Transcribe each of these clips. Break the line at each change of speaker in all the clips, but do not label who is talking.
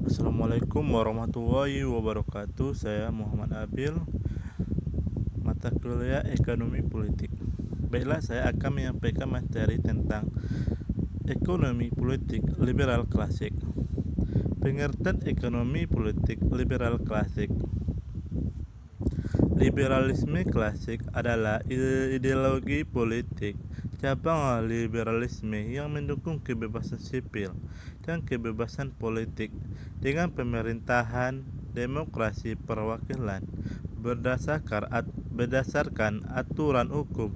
Assalamualaikum warahmatullahi wabarakatuh. Saya Muhammad Abil, mata kuliah Ekonomi Politik. Baiklah, saya akan menyampaikan materi tentang ekonomi politik liberal klasik. Pengertian ekonomi politik liberal klasik. Liberalisme klasik adalah ideologi politik cabang liberalisme yang mendukung kebebasan sipil dan kebebasan politik dengan pemerintahan demokrasi perwakilan berdasarkan aturan hukum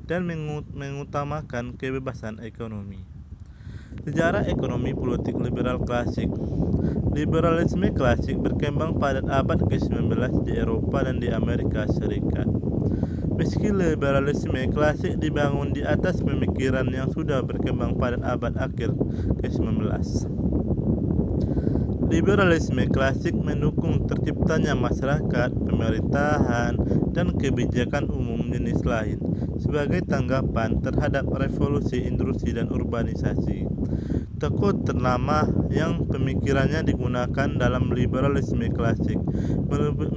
dan mengutamakan kebebasan ekonomi. Sejarah ekonomi politik liberal klasik. Liberalisme klasik berkembang pada abad ke-19 di Eropa dan di Amerika Serikat. Meski liberalisme klasik dibangun di atas pemikiran yang sudah berkembang pada abad akhir ke-19. Liberalisme klasik mendukung terciptanya masyarakat, pemerintahan, dan kebijakan umum jenis lain sebagai tanggapan terhadap revolusi industri dan urbanisasi. Tokoh ternama yang pemikirannya digunakan dalam liberalisme klasik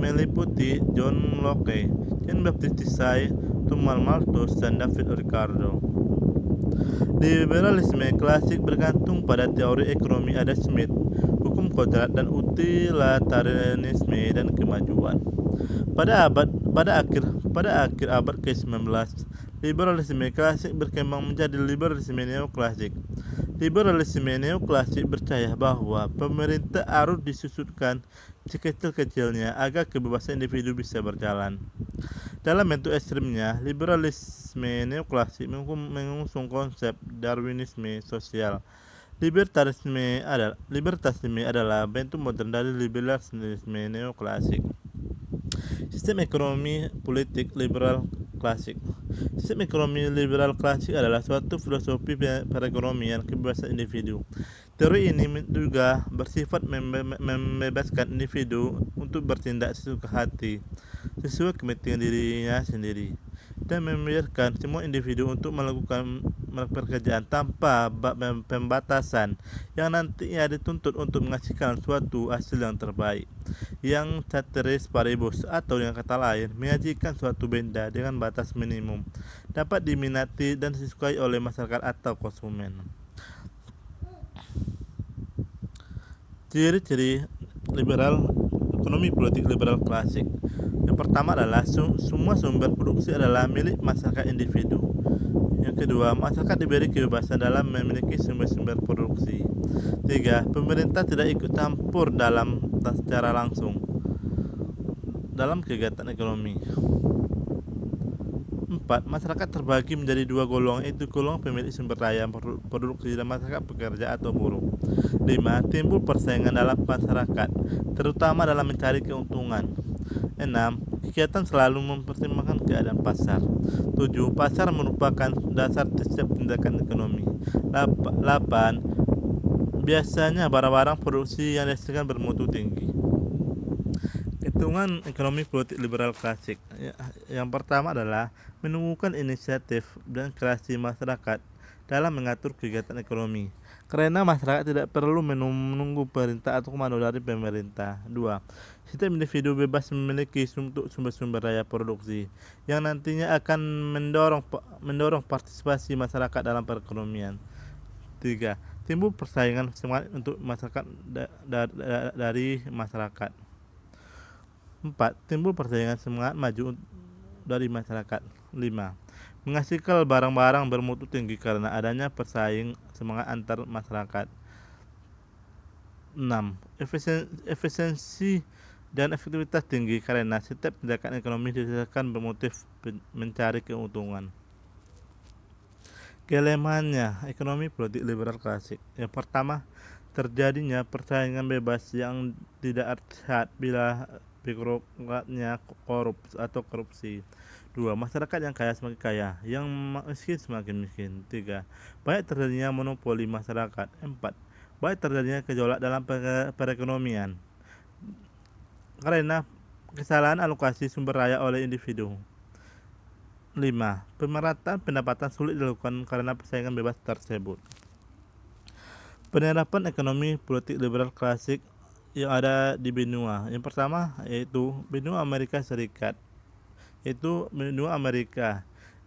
meliputi John Locke, Jean-Baptiste Say, Thomas Malthus, dan David Ricardo. Liberalisme klasik bergantung pada teori ekonomi Adam Smith, hukum kodrat, dan utilitarianisme dan kemajuan. Pada akhir abad ke-19, liberalisme klasik berkembang menjadi liberalisme neoklasik. Liberalisme neoklasik percaya bahwa pemerintah harus disusutkan sekecil-kecilnya agar kebebasan individu bisa berjalan. Dalam bentuk ekstrimnya, liberalisme neoklasik mengusung konsep Darwinisme sosial. Libertarisme adalah bentuk modern dari liberalisme neoklasik. Sistem ekonomi politik liberal klasik. Sistem ekonomi liberal klasik adalah suatu filosofi perekonomian kebebasan individu. Teori ini juga bersifat membebaskan individu untuk bertindak sesuka hati, sesuai kepentingan dirinya sendiri, dan membiarkan semua individu untuk melakukan pekerjaan tanpa pembatasan yang nantinya dituntut untuk menghasilkan suatu hasil yang terbaik, yang ceteris paribus, atau dengan kata lain menyajikan suatu benda dengan batas minimum dapat diminati dan disukai oleh masyarakat atau konsumen. Ciri-ciri ekonomi politik liberal klasik. Yang pertama adalah semua sumber produksi adalah milik masyarakat individu. Yang kedua, masyarakat diberi kebebasan dalam memiliki sumber-sumber produksi. Tiga, pemerintah tidak ikut campur secara langsung dalam kegiatan ekonomi. 4. Masyarakat terbagi menjadi dua golongan, yaitu golongan pemilik sumber daya produksi dan masyarakat pekerja atau buruh. 5. Timbul persaingan dalam masyarakat, terutama dalam mencari keuntungan. 6. Kegiatan selalu mempertimbangkan keadaan pasar. 7. Pasar merupakan dasar setiap tindakan ekonomi. 8. Biasanya barang-barang produksi yang dihasilkan bermutu tinggi. Hitungan ekonomi politik liberal klasik. Yang pertama adalah menemukan inisiatif dan kreasi masyarakat dalam mengatur kegiatan ekonomi, karena masyarakat tidak perlu menunggu perintah atau komando dari pemerintah. 2. Setiap individu bebas memiliki sumber-sumber daya produksi yang nantinya akan mendorong partisipasi masyarakat dalam perekonomian. 3. Timbul persaingan semangat untuk masyarakat dari masyarakat. 4. Timbul persaingan semangat maju dari masyarakat. 5. Menghasilkan barang-barang bermutu tinggi karena adanya persaing semangat antar masyarakat. 6. Efisiensi dan efektivitas tinggi karena setiap tindakan ekonomi didasarkan bermotif mencari keuntungan. Kelemahannya ekonomi politik liberal klasik. Yang pertama, terjadinya persaingan bebas yang tidak sehat bila birokratnya korup atau korupsi. 2. Masyarakat yang kaya semakin kaya, yang miskin semakin miskin. 3. Banyak terjadinya monopoli masyarakat. 4. Banyak terjadinya gejolak dalam perekonomian karena kesalahan alokasi sumber daya oleh individu. 5. Pemerataan pendapatan sulit dilakukan karena persaingan bebas tersebut. Penerapan ekonomi politik liberal klasik yang ada di benua. Yang pertama yaitu benua Amerika Serikat, yaitu benua Amerika.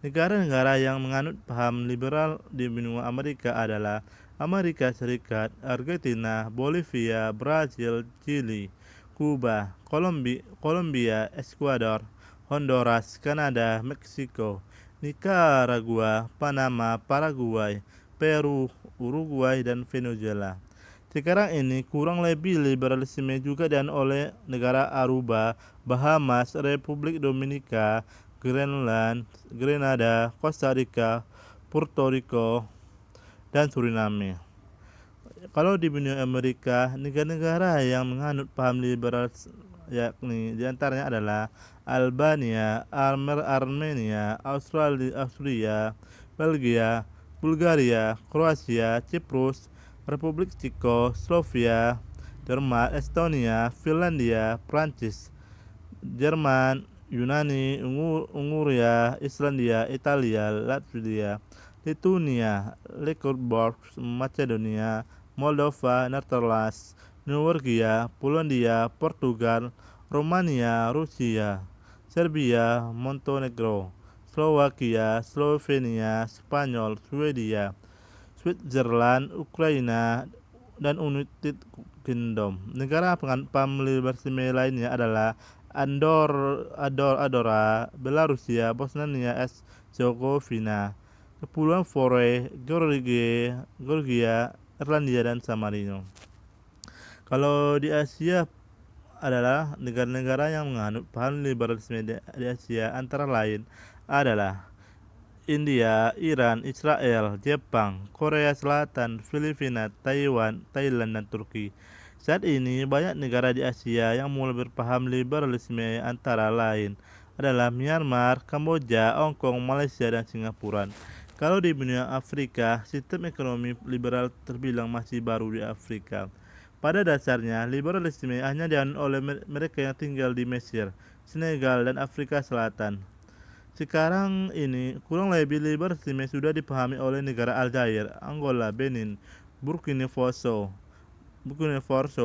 Negara-negara yang menganut paham liberal di benua Amerika adalah Amerika Serikat, Argentina, Bolivia, Brazil, Chili, Kuba, Kolombia, Ekuador, Honduras, Kanada, Meksiko, Nicaragua, Panama, Paraguay, Peru, Uruguay, dan Venezuela. Sekarang ini kurang lebih liberalisme juga dan oleh negara Aruba, Bahamas, Republik Dominika, Greenland, Grenada, Costa Rica, Puerto Rico, dan Suriname. Kalau di benua Amerika, negara-negara yang menganut paham liberal yakni diantaranya adalah Albania, Armenia, Austria, Belgia, Bulgaria, Kroasia, Cyprus, Republik Ceko, Slovenia, Denmark, Estonia, Finlandia, Prancis, Jerman, Yunani, Unguria, Islandia, Italia, Latvia, Lithuania, Luxembourg, Macedonia, Moldova, Netherlands, Norwegia, Polandia, Portugal, Romania, Rusia, Serbia, Montenegro, Slovakia, Slovenia, Spanyol, Swedia, Switzerland, Ukraina, dan United Kingdom. Negara penganut liberalisme lainnya adalah Andorra, Belarusia, Bosnia Herzegovina, Kepulauan Faroe, Georgia, Irlandia, dan San Marino. Kalau di Asia adalah negara-negara yang menganut paham liberalisme di Asia antara lain adalah India, Iran, Israel, Jepang, Korea Selatan, Filipina, Taiwan, Thailand, dan Turki. Saat ini banyak negara di Asia yang mulai berpaham liberalisme antara lain adalah Myanmar, Kamboja, Hong Kong, Malaysia, dan Singapura. Kalau di benua Afrika, sistem ekonomi liberal terbilang masih baru di Afrika. Pada dasarnya, liberalisme hanya dianut oleh mereka yang tinggal di Mesir, Senegal, dan Afrika Selatan. Sekarang ini, kurang lebih liberalisme sudah dipahami oleh negara Aljazair, Angola, Benin, Burkina Faso,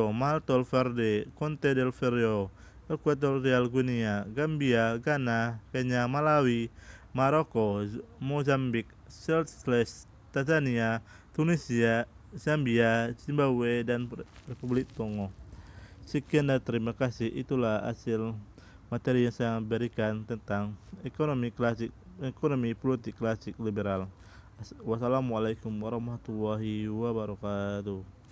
Malta Verde, Conte del Ferro, Equatorial Guinea, Gambia, Ghana, Kenya, Malawi, Maroko, Mozambik, Seychelles, Tanzania, Tunisia, Zambia, Zimbabwe, dan Republik Kongo. Sekian dan terima kasih. Itulah hasil materi yang saya berikan tentang ekonomi politik klasik liberal. Wassalamualaikum warahmatullahi wabarakatuh.